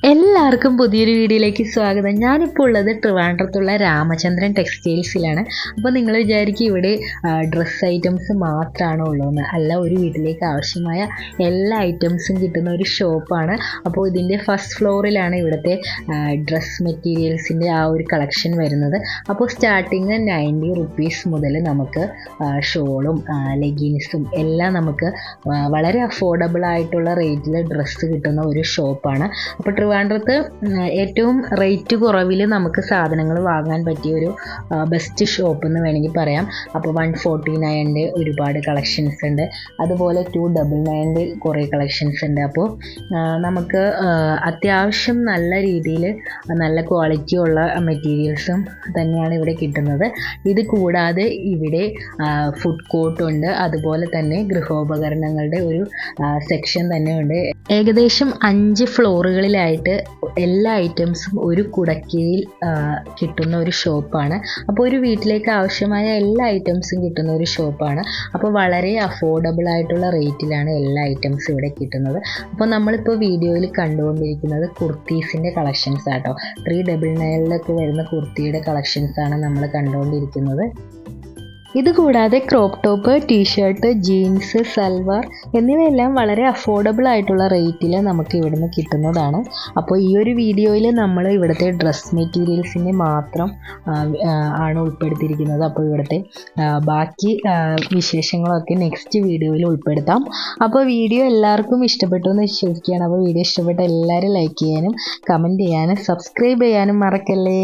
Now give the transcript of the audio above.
എല്ലാവർക്കും പുതിയൊരു വീഡിയോയിലേക്ക് സ്വാഗതം. ഞാനിപ്പോൾ ഉള്ളത് ട്രിവാൻഡ്രത്തുള്ള രാമചന്ദ്രൻ ടെക്സ്റ്റൈൽസിലാണ്. അപ്പോൾ നിങ്ങൾ വിചാരിക്കും ഇവിടെ ഡ്രസ്സ് ഐറ്റംസ് മാത്രമാണോ ഉള്ളതെന്ന്. അല്ല, ഒരു വീട്ടിലേക്ക് ആവശ്യമായ എല്ലാ ഐറ്റംസും കിട്ടുന്ന ഒരു ഷോപ്പാണ്. അപ്പോൾ ഇതിൻ്റെ ഫസ്റ്റ് ഫ്ലോറിലാണ് ഇവിടുത്തെ ഡ്രസ് മെറ്റീരിയൽസിൻ്റെ ആ ഒരു കളക്ഷൻ വരുന്നത്. അപ്പോൾ സ്റ്റാർട്ടിങ് 90 റുപ്പീസ് മുതൽ നമുക്ക് ഷോളും ലെഗിൻസും എല്ലാം നമുക്ക് വളരെ അഫോർഡബിൾ ആയിട്ടുള്ള റേറ്റിൽ ഡ്രസ്സ് കിട്ടുന്ന ഒരു ഷോപ്പാണ്. അപ്പോൾ ട്രിവാൻഡ്രത്ത് ഏറ്റവും റേറ്റ് കുറവിൽ നമുക്ക് സാധനങ്ങൾ വാങ്ങാൻ പറ്റിയ ഒരു ബെസ്റ്റ് ഷോപ്പ് എന്ന് വേണമെങ്കിൽ പറയാം. അപ്പോൾ 149 ഒരുപാട് കളക്ഷൻസ് ഉണ്ട്, അതുപോലെ 299 കുറേ കളക്ഷൻസ് ഉണ്ട്. അപ്പോൾ നമുക്ക് അത്യാവശ്യം നല്ല രീതിയിൽ നല്ല ക്വാളിറ്റി ഉള്ള മെറ്റീരിയൽസും തന്നെയാണ് ഇവിടെ കിട്ടുന്നത്. ഇത് കൂടാതെ ഇവിടെ ഫുഡ് കോർട്ടുണ്ട്, അതുപോലെ തന്നെ ഗൃഹോപകരണങ്ങളുടെ ഒരു സെക്ഷൻ തന്നെയുണ്ട്. ഏകദേശം 5 ഫ്ലോറുകളിലായിട്ട് എല്ലാ ഐറ്റംസും ഒരു കുടക്കീഴിൽ കിട്ടുന്ന ഒരു ഷോപ്പാണ്. അപ്പോൾ ഒരു വീട്ടിലേക്ക് ആവശ്യമായ എല്ലാ ഐറ്റംസും കിട്ടുന്ന ഒരു ഷോപ്പാണ്. അപ്പോൾ വളരെ അഫോർഡബിൾ ആയിട്ടുള്ള റേറ്റിലാണ് എല്ലാ ഐറ്റംസും ഇവിടെ കിട്ടുന്നത്. അപ്പോൾ നമ്മളിപ്പോൾ വീഡിയോയിൽ കണ്ടുകൊണ്ടിരിക്കുന്നത് കുർത്തീസിൻ്റെ കളക്ഷൻസ് ആട്ടോ. 399 വരുന്ന കുർത്തിയുടെ കളക്ഷൻസാണ് നമ്മൾ കണ്ടുകൊണ്ടിരിക്കുന്നത്. ഇതുകൂടാതെ crop top, t shirt, jeans, salwar എന്നിവയെല്ലാം വളരെ അഫോർഡബിൾ ആയിട്ടുള്ള റേറ്റിൽ നമുക്ക് ഇവിടുന്ന് കിട്ടുന്നതാണ്. അപ്പോൾ ഈ ഒരു വീഡിയോയിൽ നമ്മൾ ഇവിടുത്തെ ഡ്രസ് മെറ്റീരിയൽസിനെ മാത്രം ആണ് ഉൾപ്പെടുത്തിയിരിക്കുന്നത്. അപ്പോൾ ഇവിടുത്തെ ബാക്കി വിശേഷങ്ങളൊക്കെ നെക്സ്റ്റ് വീഡിയോയിൽ ഉൾപ്പെടുത്താം. അപ്പോൾ വീഡിയോ എല്ലാവർക്കും ഇഷ്ടപ്പെട്ടു എന്ന് വിശ്വസിക്കുകയാണ്. അപ്പോൾ വീഡിയോ ഇഷ്ടപ്പെട്ട എല്ലാവരും ലൈക്ക് ചെയ്യാനും കമൻറ്റ് ചെയ്യാനും സബ്സ്ക്രൈബ് ചെയ്യാനും മറക്കല്ലേ.